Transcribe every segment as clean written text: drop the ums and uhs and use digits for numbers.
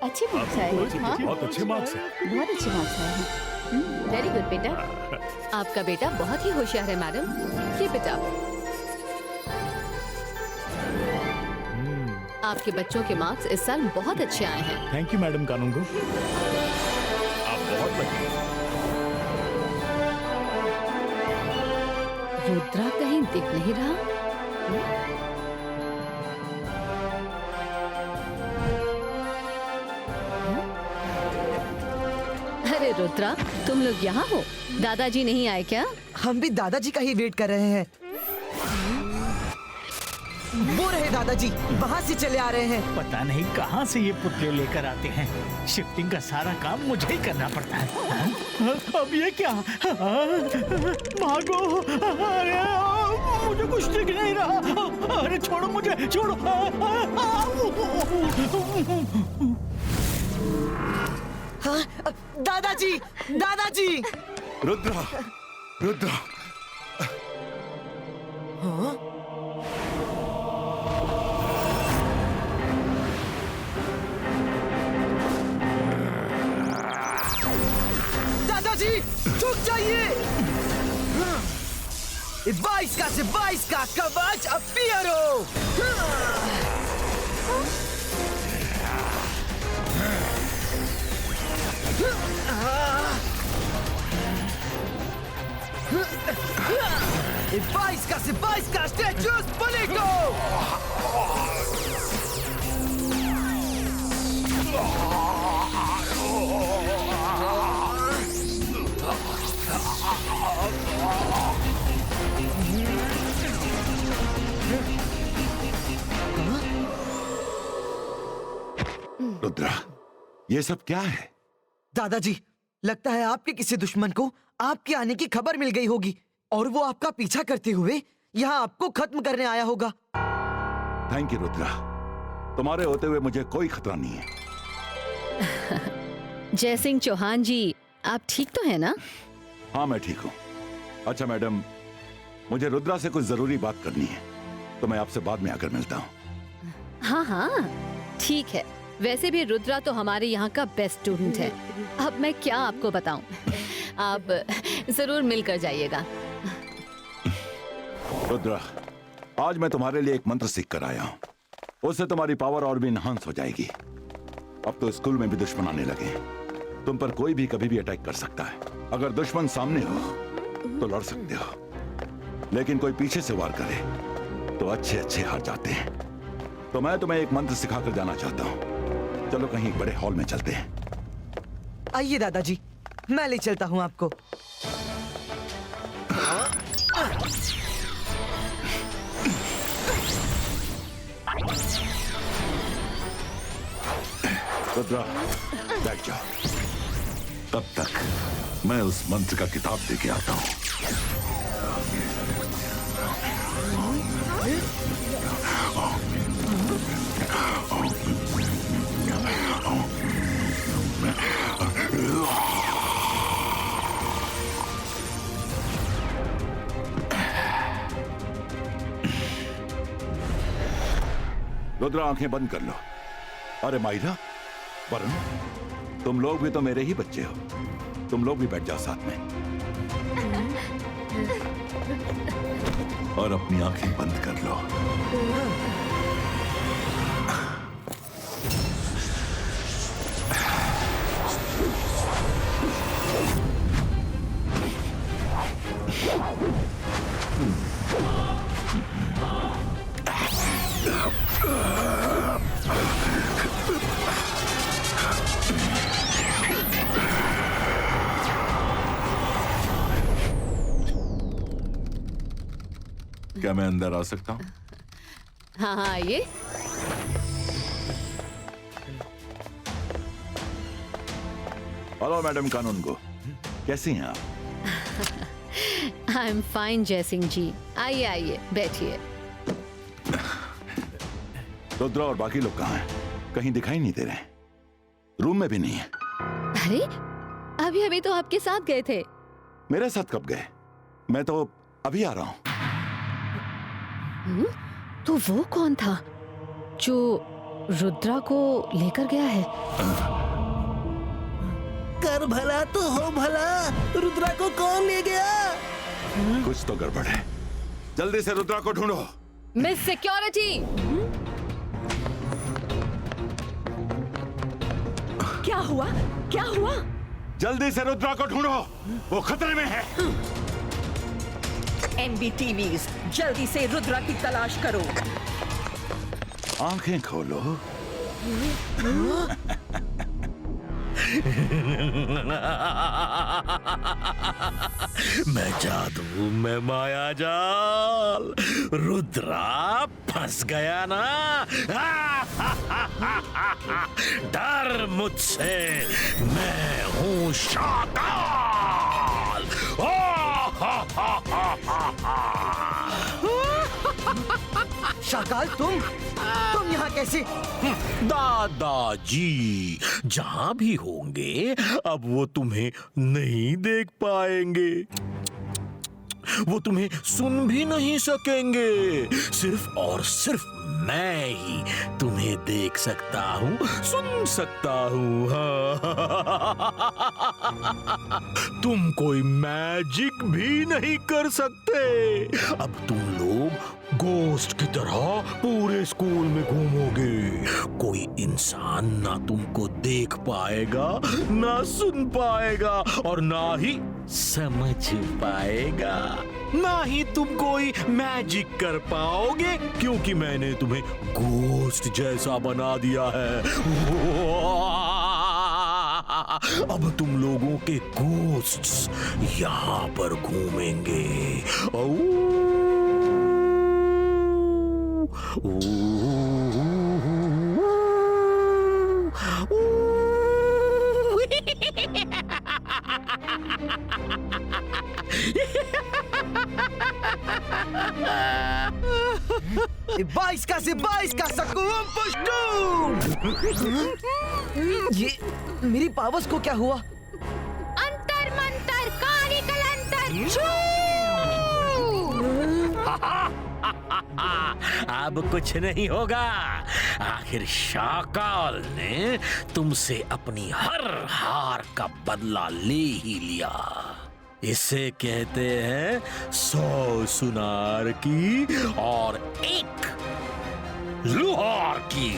अच्छे मार्क्स आए हैं। हाँ, बहुत अच्छे मार्क्स हैं। बहुत अच्छे मार्क्स आए हैं। वेरी गुड बेटा। आपका बेटा बहुत ही होशियार है मैडम। Keep it up. आपके बच्चों के मार्क्स इस साल बहुत अच्छे आए हैं। थैंक यू मैडम कानूनगो, आप बहुत लकी हैं। रुद्रा कहीं दिख नहीं रहा। अरे रुद्रा, तुम लोग यहाँ हो? दादाजी नहीं आए क्या? हम भी दादाजी का ही वेट कर रहे हैं। वो रहे दादाजी, वहाँ से चले आ रहे हैं। पता नहीं कहाँ से ये पुतले लेकर आते हैं। शिफ्टिंग का सारा काम मुझे ही करना पड़ता है। अब ये क्या? भागो! अरे मुझे कुछ दिख नहीं रहा। अरे छोड़ो मुझे, छोड़ो। हाँ, दादाजी, दादाजी! रुद्रा, रुद्रा। हाँ? दादाजी, रुक जाइए! 22 का से 22 का कवच अब पियरो! E 22 का स्टेचूस बनेगो! रुद्रा, ये सब क्या है? दादाजी, लगता है आपके किसी दुश्मन को आपके आने की खबर मिल गई होगी और वो आपका पीछा करते हुए यहाँ आपको खत्म करने आया होगा। थैंक यू रुद्रा, तुम्हारे होते हुए मुझे कोई खतरा नहीं है। जयसिंह चौहान जी, आप ठीक तो है ना? हाँ मैं ठीक हूँ। अच्छा मैडम, मुझे रुद्रा से कुछ जरूरी बात करनी है, तो मैं आपसे बाद में आकर मिलता हूँ। हाँ हाँ ठीक है। वैसे भी रुद्रा तो हमारे यहाँ का बेस्ट स्टूडेंट है। अब मैं क्या आपको बताऊं। आप जरूर मिलकर जाइएगा। रुद्रा, आज मैं तुम्हारे लिए एक मंत्र सीख कर आया हूँ। उससे तुम्हारी पावर और भी इनहांस हो जाएगी। अब तो स्कूल में भी दुश्मन आने लगे हैं। तुम पर कोई भी कभी भी अटैक कर सकता है। अगर दुश्मन सामने हो तो लड़ सकते हो, लेकिन कोई पीछे से वार करे तो अच्छे अच्छे हार जाते हैं। तो मैं तुम्हें एक मंत्र सिखाकर जाना चाहता हूँ। चलो कहीं बड़े हॉल में चलते हैं। आइए दादाजी, मैं ले चलता हूँ आपको। रुद्रा, बैठ जाओ। तब तक मैं उस मंत्र का किताब लेके आता हूँ। रुद्रा, आंखें बंद कर लो। अरे माइरा, वरुण, तुम लोग भी तो मेरे ही बच्चे हो। तुम लोग भी बैठ जाओ साथ में और अपनी आंखें बंद कर लो। क्या मैं अंदर आ सकता हूँ? हाँ हाँ आइए। हेलो मैडम कानूनगो, कैसी हैं आप? आई एम फाइन जयसिंह जी। आइए आइए बैठिए। रुद्रा और बाकी लोग कहाँ हैं? कहीं दिखाई नहीं दे रहे। रूम में भी नहीं है। अरे अभी अभी तो आपके साथ गए थे। मेरे साथ कब गए? मैं तो अभी आ रहा हूँ। तो वो कौन था जो रुद्रा को लेकर गया है। कर भला तो हो भला, रुद्रा को कौन ले गया? कुछ तो गड़बड़ है। जल्दी से रुद्रा को ढूंढो। मिस सिक्योरिटी, क्या हुआ? क्या हुआ? जल्दी से रुद्रा को ढूंढो, वो खतरे में है। एनबीटीवीज, जल्दी से रुद्रा की तलाश करो। आंखें खोलो। मैं जादू में माया जाल, रुद्रा फंस गया ना। डर मुझसे, मैं हूँ शाकाल। शाकाल, तुम यहाँ कैसे? दादाजी जहां भी होंगे अब वो तुम्हें नहीं देख पाएंगे, वो तुम्हें सुन भी नहीं सकेंगे। सिर्फ और सिर्फ मैं ही तुम्हें देख सकता हूँ, सुन सकता हूँ। तुम कोई मैजिक भी नहीं कर सकते। अब तुम लोग गोस्ट की तरह पूरे स्कूल में घूमोगे। कोई इंसान ना तुमको देख पाएगा, ना सुन पाएगा और ना ही समझ पाएगा। ना ही तुम कोई मैजिक कर पाओगे, क्योंकि मैंने तुम्हें गोस्ट जैसा बना दिया है। अब तुम लोगों के गोस्ट्स यहाँ पर घूमेंगे। बाईस का से 22 का सकूम पुष्टू। ये मेरी पावर्स को क्या हुआ? अंतर मंतर काली कलंतर। अब कुछ नहीं होगा। आखिर शाकाल ने तुमसे अपनी हर हार का बदला ले ही लिया। इसे कहते हैं 100 सुनार की और 1 लुहार की।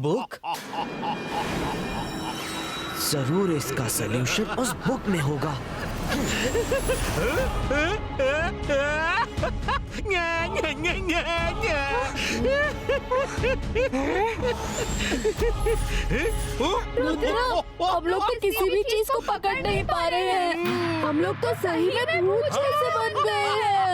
बुक? जरूर इसका सलूशन उस बुक में होगा। रुद्रा, हम लोग तो किसी भी चीज को पकड़ नहीं पा रहे हैं। हम लोग तो सही में भूत जैसे बन गए हैं।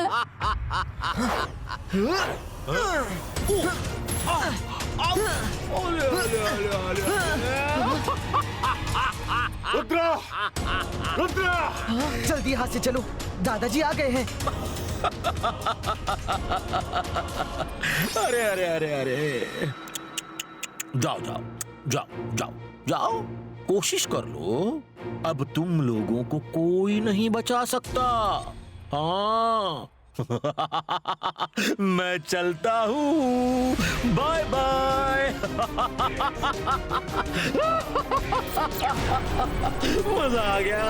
रुद्रा! रुद्रा! जल्दी यहाँ से चलो, दादाजी आ गए हैं। अरे अरे अरे अरे, जाओ जाओ जाओ जाओ जाओ, कोशिश कर लो। अब तुम लोगों को कोई नहीं बचा सकता। हाँ। मैं चलता हूँ, बाय बाय। मजा आ गया।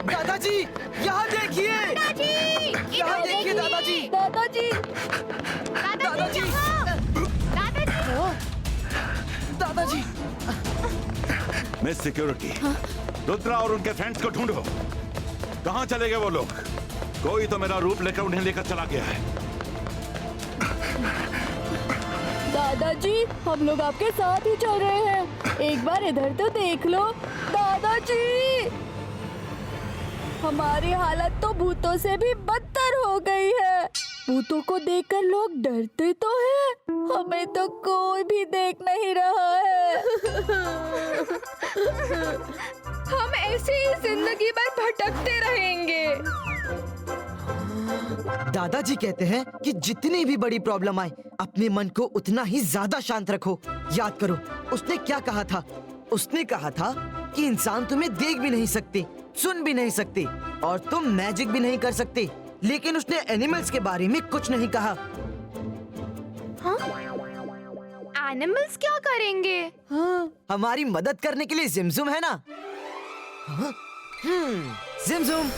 दादाजी, यहाँ देखिए। यहाँ देखिए दादाजी। दादाजी, दादाजी, दादाजी। मिस सिक्योरिटी, रुद्रा और उनके फ्रेंड्स को ढूंढो। कहाँ चले गए वो लोग? कोई तो मेरा रूप लेकर उन्हें लेकर चला गया है। दादाजी, हम लोग आपके साथ ही चल रहे हैं। एक बार इधर तो देख लो। दादाजी, हमारी हालत तो भूतों से भी बदतर हो गई है। भूतों को देखकर लोग डरते तो हैं, हमें तो कोई भी देख नहीं रहा है। हम ऐसे ही जिंदगी भर भटकते रहेंगे। दादाजी कहते हैं कि जितनी भी बड़ी प्रॉब्लम आए, अपने मन को उतना ही ज्यादा शांत रखो। याद करो, उसने क्या कहा था? उसने कहा था कि इंसान तुम्हें देख भी नहीं सकते, सुन भी नहीं सकते और तुम मैजिक भी नहीं कर सकते, लेकिन उसने एनिमल्स के बारे में कुछ नहीं कहा। एनिमल्स क्या करेंगे? हाँ, हमारी मदद करने के लिए जिमजुम है ना? हाँ? जिमजुम,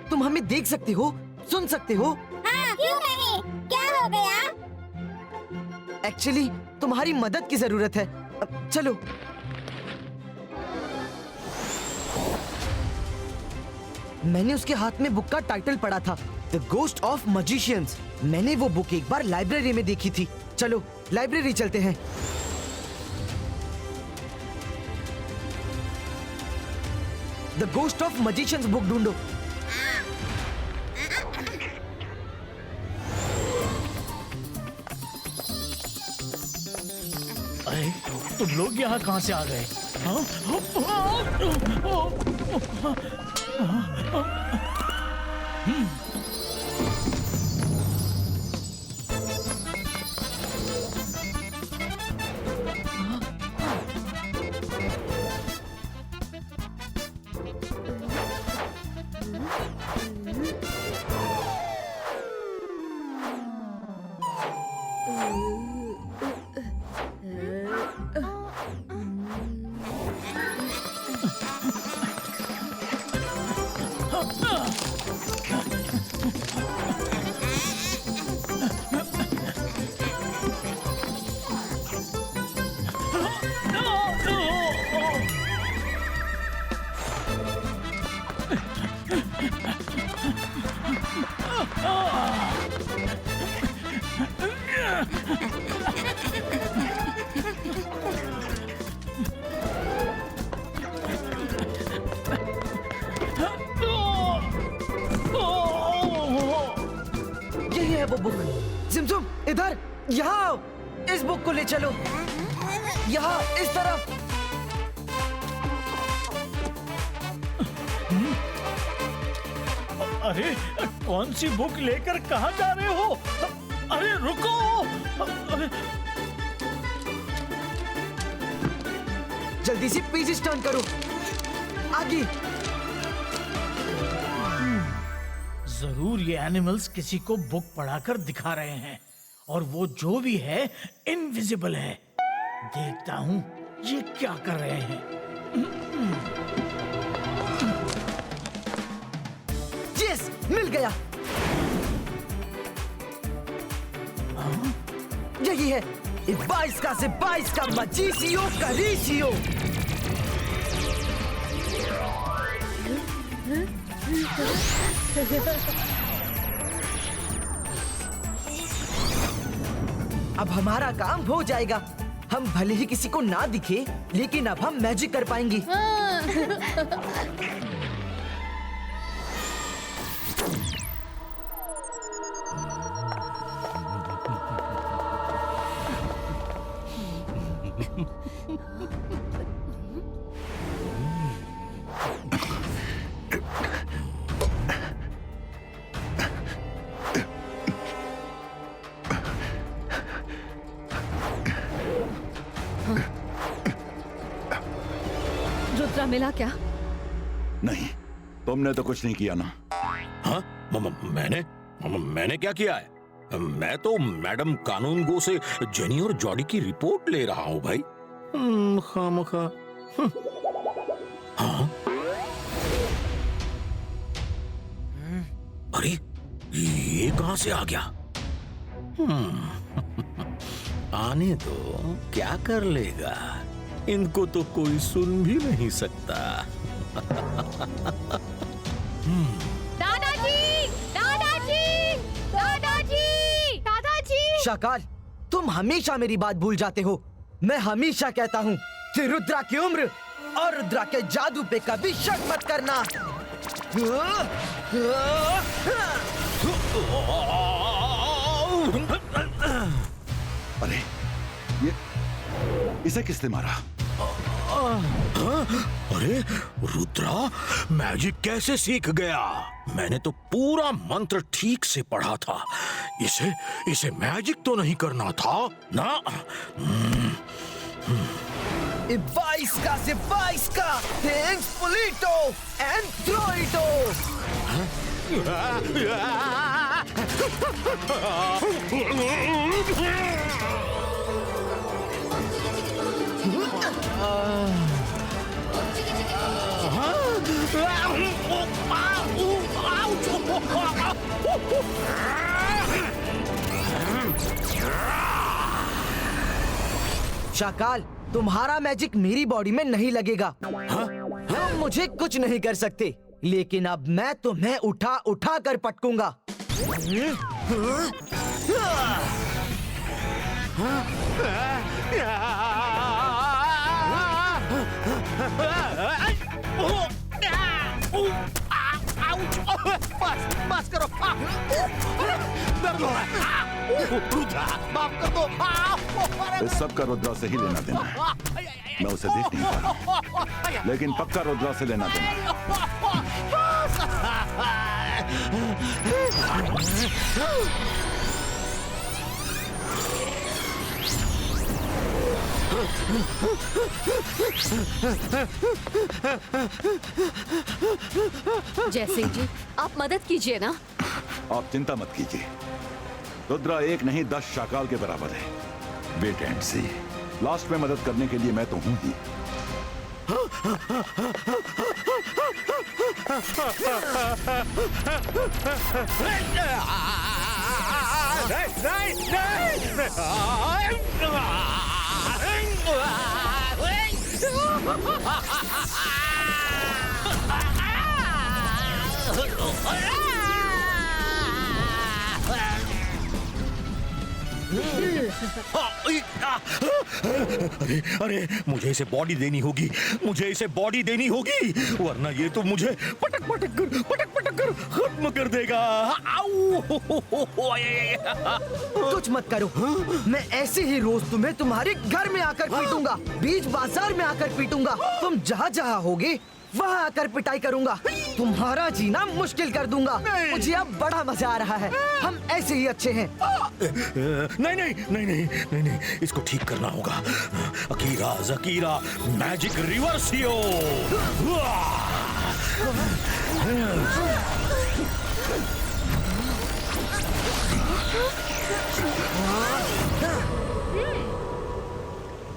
तुम हमें देख सकते हो, सुन सकते हो? हाँ, क्यों नहीं? क्या हो गया? एक्चुअली तुम्हारी मदद की जरूरत है। अब चलो। मैंने उसके हाथ में बुक का टाइटल पढ़ा था, द गोस्ट ऑफ मजिशियंस। मैंने वो बुक एक बार लाइब्रेरी में देखी थी। चलो लाइब्रेरी चलते हैं। The ghost of magicians book ढूंढो। अरे तुम लोग यहाँ कहाँ से आ गए? हाँ? यही है वो बुक। जिमजुम इधर, यहाँ आओ। इस बुक को ले चलो। यहाँ इस तरफ। अरे कौन सी बुक लेकर कहाँ जा रहे हो? अरे रुको! अरे जल्दी से पेजेस टर्न करो। आगे। जरूर ये एनिमल्स किसी को बुक पढ़ाकर दिखा रहे हैं और वो जो भी है इनविजिबल है। देखता हूँ ये क्या कर रहे हैं। यस, मिल गया। यही है, 22 का से 22 का मजीसियो करीसियो। अब हमारा काम हो जाएगा। हम भले ही किसी को ना दिखे, लेकिन अब हम मैजिक कर पाएंगे। रुद्रा मिला क्या? नहीं, तुमने तो कुछ नहीं किया ना। हाँ? मैंने क्या किया है? मैं तो मैडम कानून गो से जेनी और जॉडी की रिपोर्ट ले रहा हूँ भाई। खामखा। हाँ? अरे ये कहाँ से आ गया? आने दो, क्या कर लेगा? इनको तो कोई सुन भी नहीं सकता। दादाजी! दादाजी! दादाजी! दादाजी! शाकाल, तुम हमेशा मेरी बात भूल जाते हो। मैं हमेशा कहता हूँ कि रुद्रा की उम्र और रुद्रा के जादू पे कभी शक मत करना। अरे ये इसे किसने मारा? अरे रुद्रा मैजिक कैसे सीख गया? मैंने तो पूरा मंत्र ठीक से पढ़ा था। इसे मैजिक तो नहीं करना था ना। Ivaisca se Vaisca, thanks Polito, and Troito. Shakaal, तुम्हारा मैजिक मेरी बॉडी में नहीं लगेगा। तुम मुझे कुछ नहीं कर सकते, लेकिन अब मैं तुम्हें उठा उठा कर पटकूंगा। बस करो, दर्द हो रहा है। रुद्रा, माफ कर दो। इस सब का रुद्रा से ही लेना देना है। मैं उसे देख नहीं पा रहा, लेकिन पक्का रुद्रा से लेना देना है। जयसिंह जी, आप मदद कीजिए ना। आप चिंता मत कीजिए, रुद्रा एक नहीं 10 शाकाल के बराबर है। वेट एंड सी, लास्ट में मदद करने के लिए मैं तो हूं ही। अरे मुझे इसे बॉडी देनी होगी, मुझे इसे बॉडी देनी होगी, वरना ये तो मुझे पटक पटक कर खत्म कर देगा। आऊ! कुछ मत करो, मैं ऐसे ही रोज तुम्हें तुम्हारे घर में आकर पीटूंगा, बीच बाजार में आकर पीटूंगा, तुम जहाँ जहाँ होगे वहाँ आकर पिटाई करूंगा, तुम्हारा जीना मुश्किल कर दूंगा। मुझे अब बड़ा मजा आ रहा है, हम ऐसे ही अच्छे हैं। नहीं, इसको ठीक करना होगा। अकीरा जकीरा मैजिक रिवर्सियो।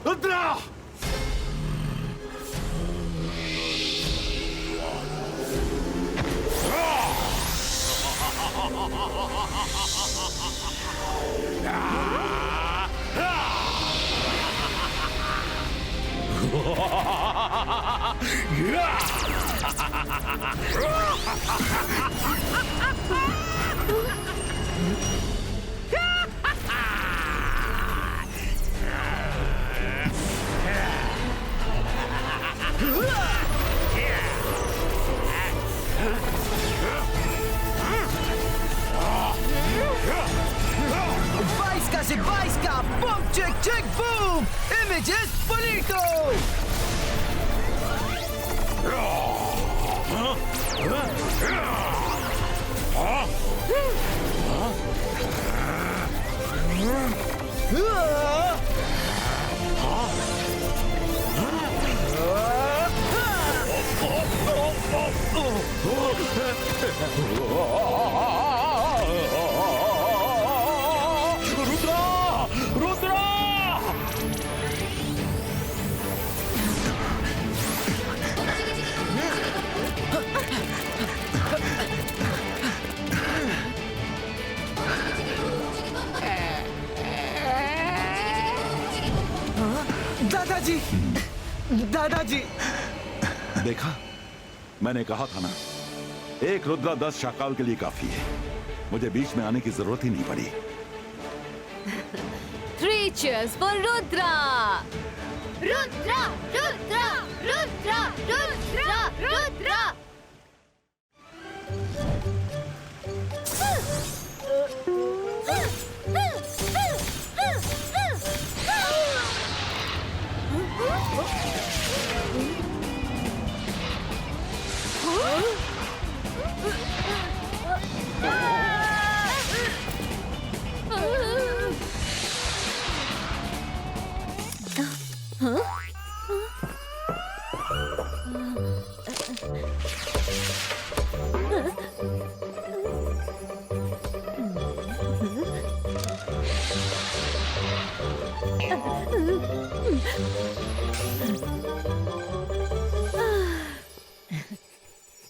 Rudra! Vaisca se Vaisca, boom, check, boom, images, Polito. दादाजी, देखा, मैंने कहा था ना, एक रुद्रा 10 शाकाल के लिए काफी है। मुझे बीच में आने की जरूरत ही नहीं पड़ी। 3 cheers for Rudra. Rudra Rudra Rudra Rudra Rudra.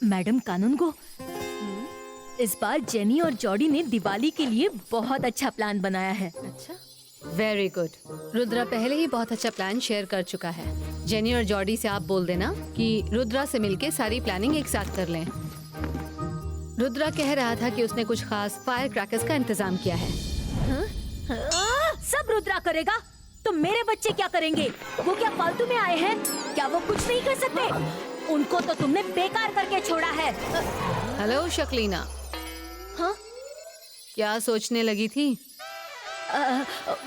Madam Kanungo, इस बार जेनी और जॉडी ने दिवाली के लिए बहुत अच्छा प्लान बनाया है। अच्छा, वेरी गुड। रुद्रा पहले ही बहुत अच्छा प्लान शेयर कर चुका है। जेनी और जॉडी से आप बोल देना कि रुद्रा से मिलके सारी प्लानिंग एक साथ कर लें। रुद्रा कह रहा था कि उसने कुछ खास फायर क्रैकर्स का इंतजाम किया है। सब रुद्रा करेगा तो मेरे बच्चे क्या करेंगे? वो क्या फालतू में आए हैं? क्या वो कुछ नहीं कर सकते? उनको तो तुमने बेकार करके छोड़ा है। हेलो शक्लीना। हाँ? क्या सोचने लगी थी?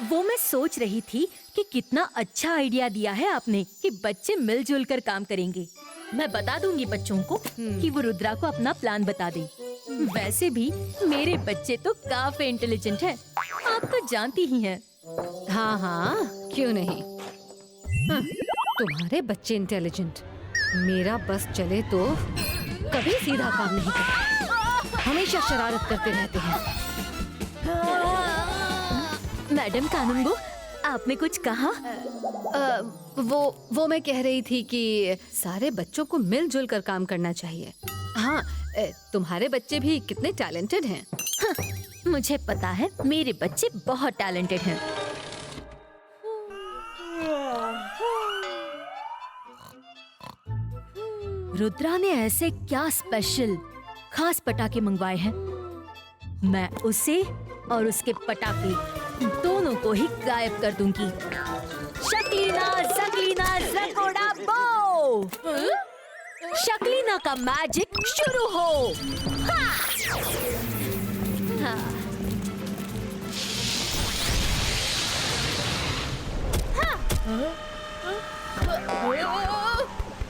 वो मैं सोच रही थी कि कितना अच्छा आइडिया दिया है आपने कि बच्चे मिलजुल कर काम करेंगे। मैं बता दूंगी बच्चों को कि वो रुद्रा को अपना प्लान बता दे। वैसे भी मेरे बच्चे तो काफी इंटेलिजेंट हैं। आप तो जानती ही हैं। हाँ हाँ, क्यों नहीं। हाँ, तुम्हारे बच्चे इंटेलिजेंट, मेरा बस चले तो कभी सीधा काम नहीं करते, हमेशा शरारत करते रहते हैं। मैडम कानूनगो, आपने कुछ कहा? वो मैं कह रही थी कि सारे बच्चों को मिलजुल कर काम करना चाहिए। हाँ, तुम्हारे बच्चे भी कितने टैलेंटेड हैं। हाँ, मुझे पता है मेरे बच्चे बहुत टैलेंटेड हैं। रुद्रा ने ऐसे क्या स्पेशल खास पटाखे मंगवाए हैं? मैं उसे और उसके पटाखे दोनों को ही गायब कर दूंगी। शक्लीना शकलीना ज़कोड़ा बो! शक्लीना का मैजिक शुरू हो। हाँ! हाँ।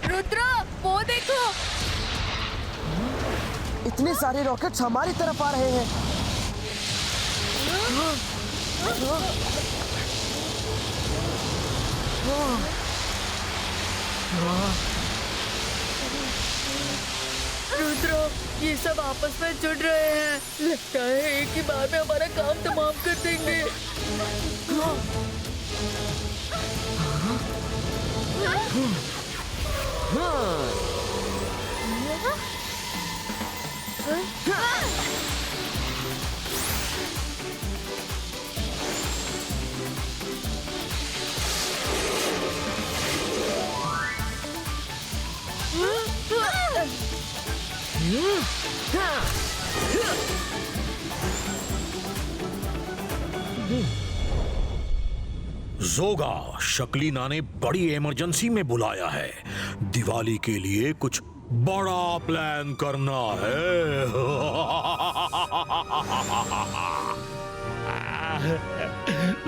रुद्रा, वो देखो। इतने सारे रॉकेट्स हमारी तरफ आ रहे हैं। रुद्रा, ये सब आपस में जुड़ रहे हैं। लगता है एक ही बार में हमारा काम तमाम कर देंगे। जोगा, शक्लीना ने बड़ी इमरजेंसी में बुलाया है। दिवाली के लिए कुछ बड़ा प्लान करना है।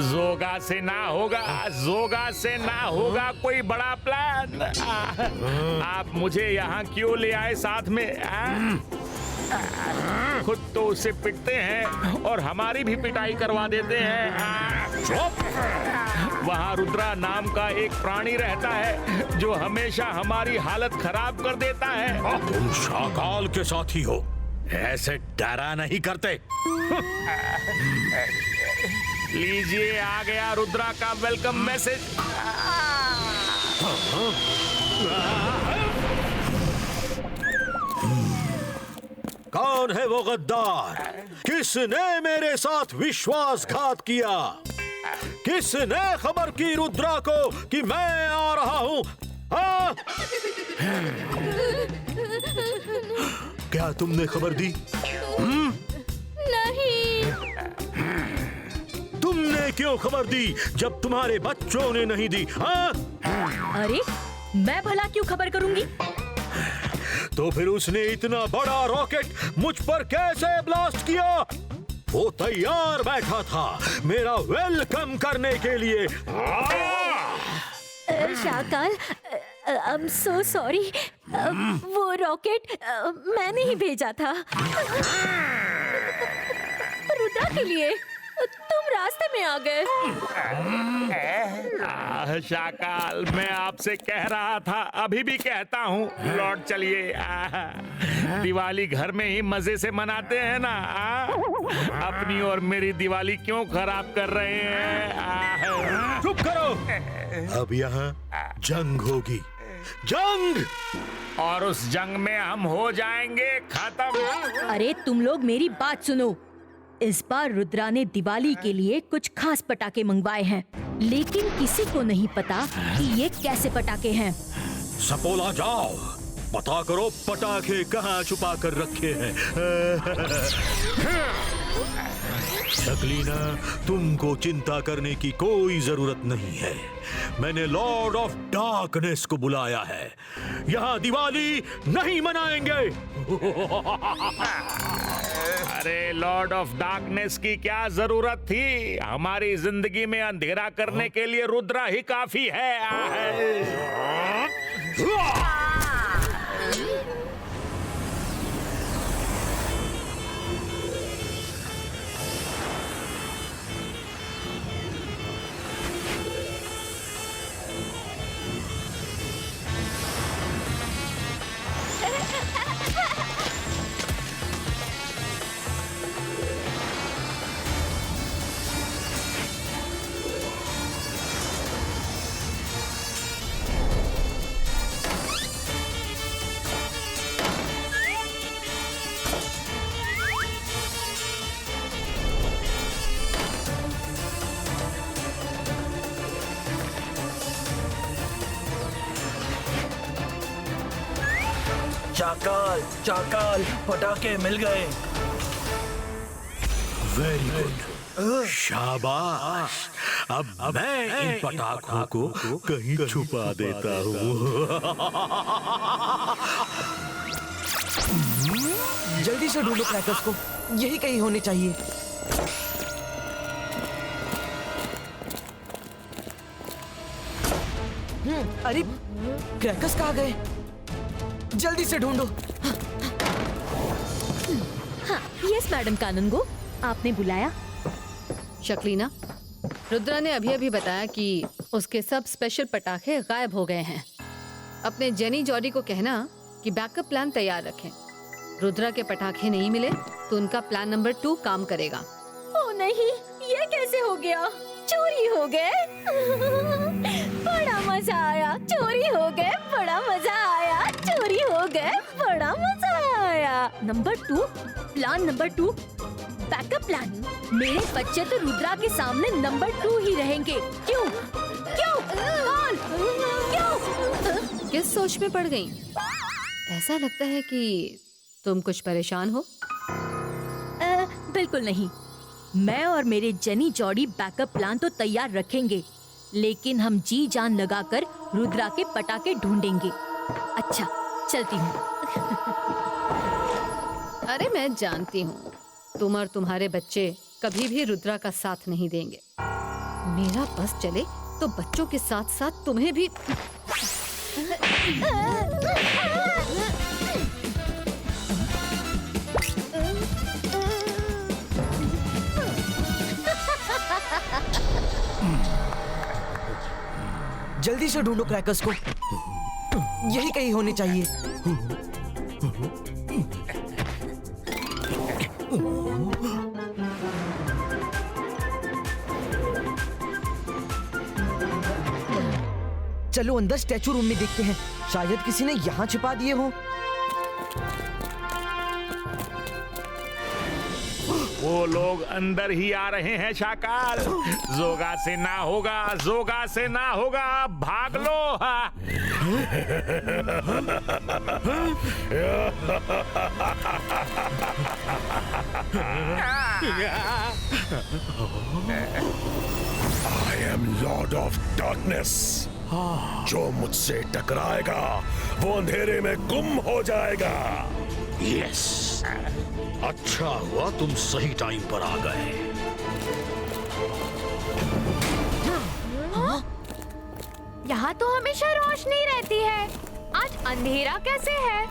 जोगा से ना होगा, जोगा से ना होगा कोई बड़ा प्लान। आप मुझे यहाँ क्यों ले आए साथ में? खुद तो उसे पिटते हैं और हमारी भी पिटाई करवा देते हैं। चुप! वहाँ रुद्रा नाम का एक प्राणी रहता है जो हमेशा हमारी हालत खराब कर देता है। तुम शाकाल के साथी हो, ऐसे डरा नहीं करते। लीजिए, आ गया रुद्रा का वेलकम मैसेज। कौन है वो गद्दार? किसने मेरे साथ विश्वासघात किया? किसने खबर की रुद्रा को कि मैं आ रहा हूँ? क्या तुमने खबर दी? नहीं। तुमने क्यों खबर दी जब तुम्हारे बच्चों ने नहीं दी? हाँ? अरे, मैं भला क्यों खबर करूंगी? तो फिर उसने इतना बड़ा रॉकेट मुझ पर कैसे ब्लास्ट किया? वो तैयार बैठा था मेरा वेलकम करने के लिए। Shakaal, I am so sorry. वो रॉकेट मैंने ही भेजा था रुद्रा के लिए। तुम रास्ते में आ गए। शाकाल, मैं आपसे कह रहा था, अभी भी कहता हूँ, लौट चलिए। दिवाली घर में ही मजे से मनाते हैं ना। अपनी और मेरी दिवाली क्यों खराब कर रहे हैं? चुप करो। अब यहाँ जंग होगी, जंग। और उस जंग में हम हो जाएंगे खत्म। अरे तुम लोग मेरी बात सुनो। इस बार रुद्रा ने दिवाली के लिए कुछ खास पटाखे मंगवाए हैं, लेकिन किसी को नहीं पता कि ये कैसे पटाखे हैं। सपोला जाओ, पता करो पटाखे कहाँ छुपा कर रखे हैं। शकलीना, तुमको चिंता करने की कोई जरूरत नहीं है। मैंने लॉर्ड ऑफ डार्कनेस को बुलाया है। यहाँ दिवाली नहीं मनाएंगे। अरे लॉर्ड ऑफ डार्कनेस की क्या जरूरत थी? हमारी जिंदगी में अंधेरा करने के लिए रुद्रा ही काफी है। चाकाल, चाकाल, पटाखे मिल गए। वेरी गुड, शाबाश। अब मैं इन पटाखों को कहीं छुपा देता हूँ। जल्दी से ढूंढो क्रैकर्स को, यही कहीं होने चाहिए। अरे क्रैकर्स कहाँ गए? जल्दी से ढूंढो। हाँ, यस मैडम कानूनगो, आपने बुलाया? शक्लीना, रुद्रा ने अभी अभी बताया कि उसके सब स्पेशल पटाखे गायब हो गए हैं। अपने जेनी जॉडी को कहना कि बैकअप प्लान तैयार रखें। रुद्रा के पटाखे नहीं मिले तो उनका प्लान नंबर 2 काम करेगा। ओ नहीं, ये कैसे हो गया? चोरी हो गए। बड़ा मजा आया, चोरी हो गए, बड़ा मजा आया, चोरी हो गए, बड़ा मजा आया। Number 2, plan number 2, backup plan. मेरे बच्चे तो रुद्रा के सामने नंबर 2 ही रहेंगे। क्यों? क्यों? बोल, क्यों? किस सोच में पड़ गई? ऐसा लगता है कि तुम कुछ परेशान हो। बिल्कुल नहीं। मैं और मेरे जेनी जॉडी बैकअप प्लान तो तैयार रखेंगे, लेकिन हम जी जान लगाकर रुद्रा के पटाखे ढूंढेंगे। अच्छा, चलती हूँ। अरे मैं जानती हूँ, तुम और तुम्हारे बच्चे कभी भी रुद्रा का साथ नहीं देंगे। मेरा बस चले तो बच्चों के साथ साथ तुम्हें भी। जल्दी से ढूंढो क्रैकर्स को, यही कहीं होने चाहिए। चलो अंदर स्टैचू रूम में देखते हैं, शायद किसी ने यहाँ छिपा दिए हो। वो लोग अंदर ही आ रहे हैं शाकाल। जोगा से ना होगा, जोगा से ना होगा, भाग लो। I am Lord of Darkness. जो मुझसे टकराएगा वो अंधेरे में गुम हो जाएगा। यस, अच्छा हुआ तुम सही टाइम पर आ गए। यहाँ तो हमेशा रोशनी रहती है, आज अंधेरा कैसे है?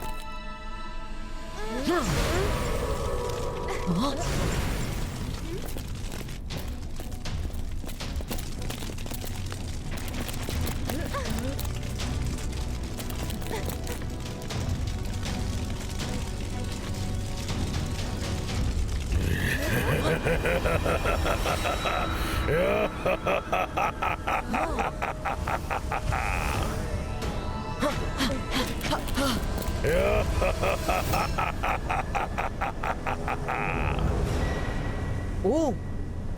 ओह,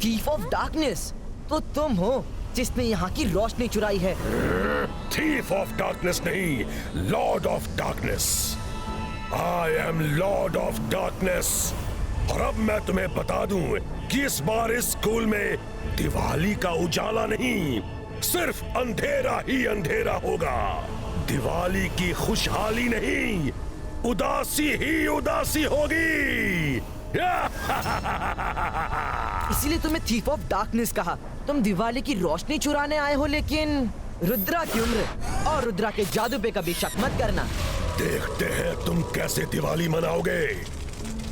थीफ ऑफ डार्कनेस, तो तुम हो जिसने यहाँ की रोशनी चुराई है। थीफ ऑफ डार्कनेस नहीं, Lord of darkness. I am Lord of darkness. और अब मैं तुम्हें बता दूं कि इस बार इस स्कूल में दिवाली का उजाला नहीं, सिर्फ अंधेरा ही अंधेरा होगा। दिवाली की खुशहाली नहीं, उदासी ही उदासी होगी। इसीलिए तुम्हें थीफ ऑफ डार्कनेस कहा। तुम दिवाली की रोशनी चुराने आए हो, लेकिन रुद्रा की उम्र और रुद्रा के जादू पे कभी शक मत करना। देखते हैं तुम कैसे दिवाली मनाओगे।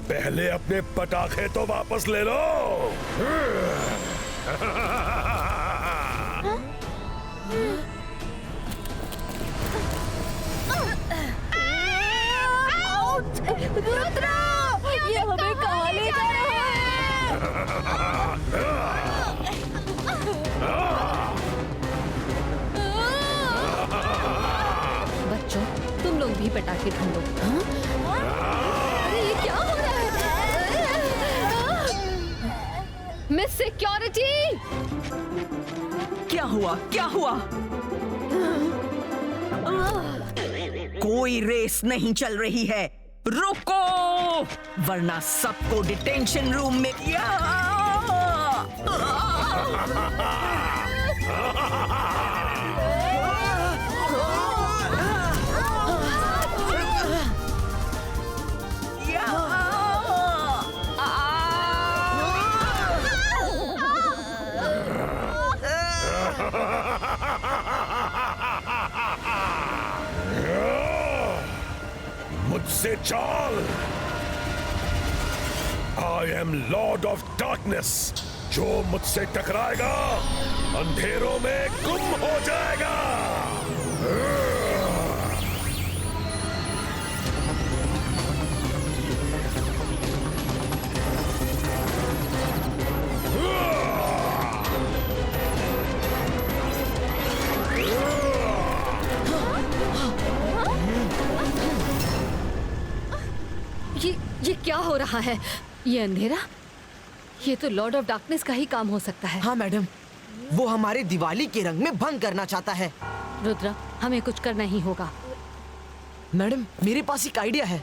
पहले अपने पटाखे तो वापस ले लो। रुद्रा, ये हमें कहाँ ले जा रहा है? बच्चों, तुम लोग भी पटाखे ढूंढो। अरे ये क्या हो रहा है? Miss security! क्या हुआ? क्या हुआ? कोई रेस नहीं चल रही है, रुको, वरना सबको डिटेंशन रूम में मुझसे चाल। I am Lord of darkness. जो मुझसे टकराएगा अंधेरों में गुम हो जाएगा। ये क्या हो रहा है? ये अंधेरा, ये तो लॉर्ड ऑफ डार्कनेस का ही काम हो सकता है। हाँ मैडम, वो हमारे दिवाली के रंग में भंग करना चाहता है। रुद्रा, हमें कुछ करना ही होगा। मैडम, मेरे पास एक आइडिया है।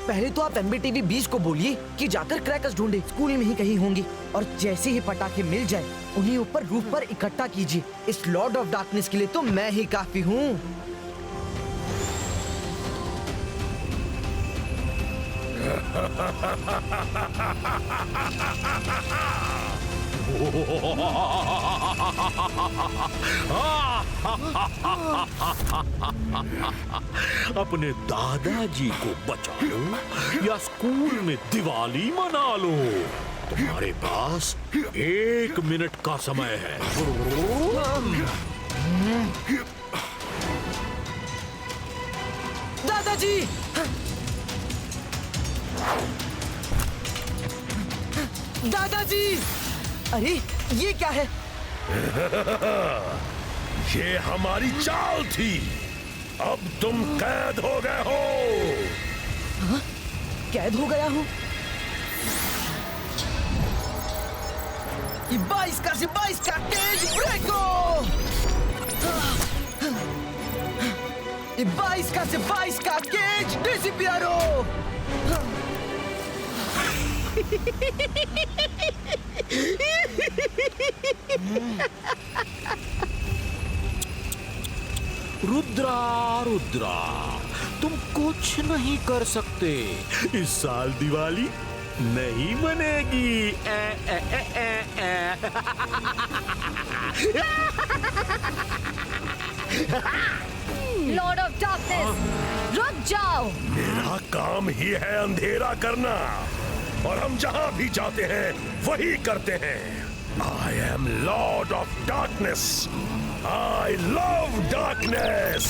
पहले तो आप MBTV 20 को बोलिए कि जाकर क्रैकर्स ढूंढे, स्कूल में ही कहीं होंगी, और जैसे ही पटाखे मिल जाए उन्हें ऊपर रूफ पर इकट्ठा कीजिए। इस लॉर्ड ऑफ डार्कनेस के लिए तो मैं ही काफी हूँ। अपने दादाजी को बचा लो या स्कूल में दिवाली मना लो। तुम्हारे पास 1 मिनट का समय है। दादाजी! दादाजी! अरे ये क्या है? ये हमारी चाल थी। अब तुम कैद हो गए हो। हाँ? कैद हो गया हूँ? 22 का तेज ब्रेको! 22 का केज डिसिपियरो! रुद्रा, रुद्रा, तुम कुछ नहीं कर सकते। इस साल दिवाली नहीं मनेगी। लॉर्ड ऑफ डार्कनेस, रुक जाओ। मेरा काम ही है अंधेरा करना, और हम जहां भी जाते हैं वही करते हैं। I am Lord of darkness. I love darkness.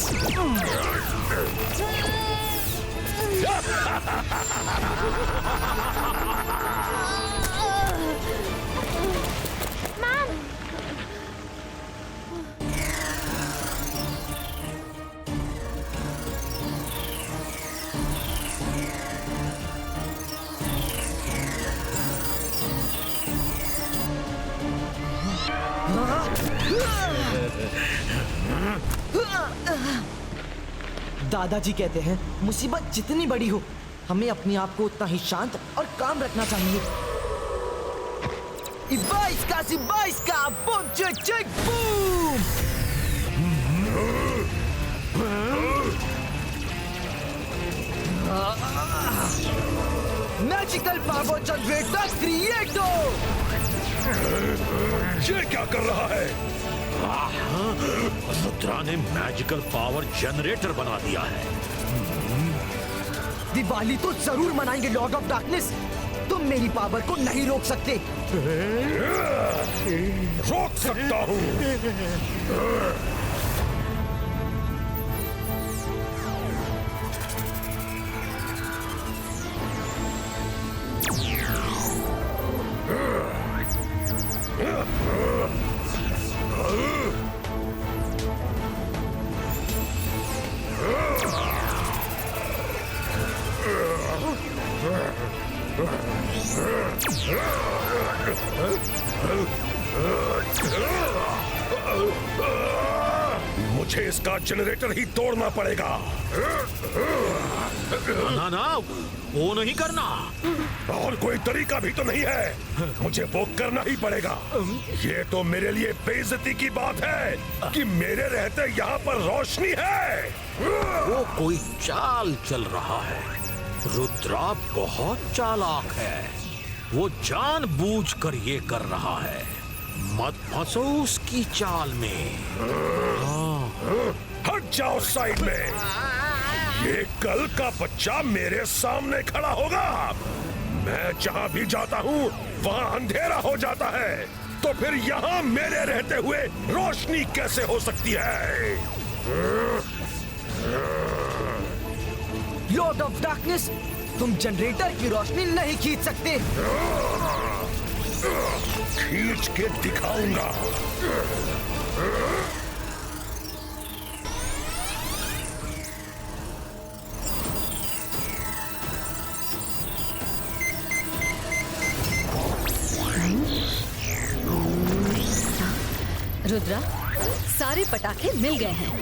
दादाजी कहते हैं मुसीबत जितनी बड़ी हो हमें अपने आप को उतना ही शांत और काम रखना चाहिए। Ibaiska, boom, check, boom! Magical power generator creator! ये क्या कर रहा है? रुद्रा ने मैजिकल पावर जनरेटर बना दिया है। दिवाली तो जरूर मनाएंगे लॉर्ड ऑफ डार्कनेस। तुम मेरी पावर को नहीं रोक सकते। रोक सकता हूँ। मुझे इसका जनरेटर ही तोड़ना पड़ेगा। ना ना, वो नहीं करना। और कोई तरीका भी तो नहीं है, मुझे वो करना ही पड़ेगा। ये तो मेरे लिए बेइज्जती की बात है कि मेरे रहते यहाँ पर रोशनी है। वो कोई चाल चल रहा है। रुद्रा बहुत चालाक है, वो जानबूझकर ये कर रहा है। मत फंसो उसकी चाल में। हट जाओ साइड में। ये कल का बच्चा मेरे सामने खड़ा होगा। मैं जहाँ भी जाता हूँ वहाँ अंधेरा हो जाता है, तो फिर यहाँ मेरे रहते हुए रोशनी कैसे हो सकती है? लॉर्ड ऑफ डार्कनेस, तुम जनरेटर की रोशनी नहीं खींच सकते। खींच के दिखाऊंगा। रुद्रा, सारे पटाखे मिल गए हैं।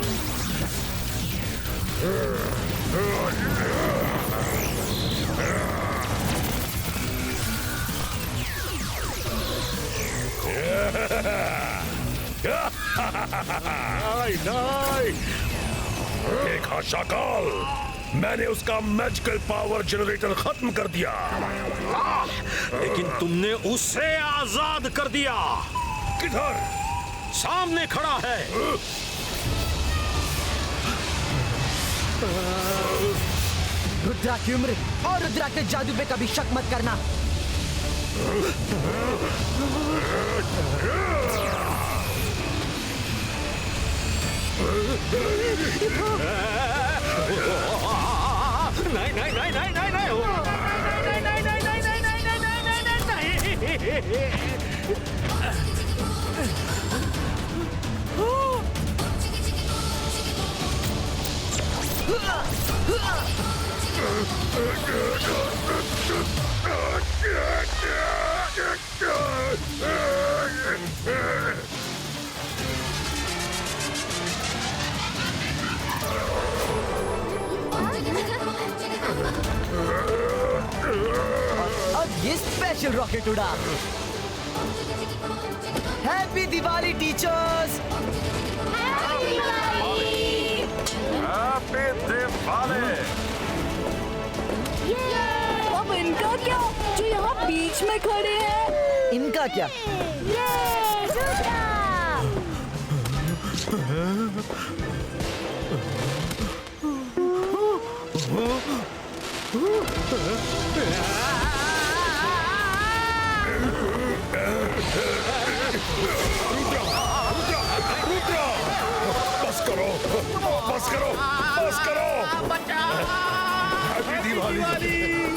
देखा शाकाल, मैंने उसका मैजिकल पावर जनरेटर खत्म कर दिया। लेकिन तुमने उसे आजाद कर दिया। किधर? सामने खड़ा है। रुद्रा की उम्र और रुद्रा के जादू पे कभी शक मत करना। नहीं नहीं नहीं नहीं नहीं नहीं अब ये स्पेशल रॉकेट उड़ा। Happy Diwali teachers. Happy Diwali. अब इनका क्या, जो यहाँ बीच में खड़े हैं? इनका क्या? रुद्रा, बस करो, बस करो, बस करो। Happy Diwali,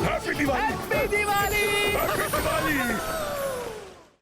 happy Diwali, happy Diwali.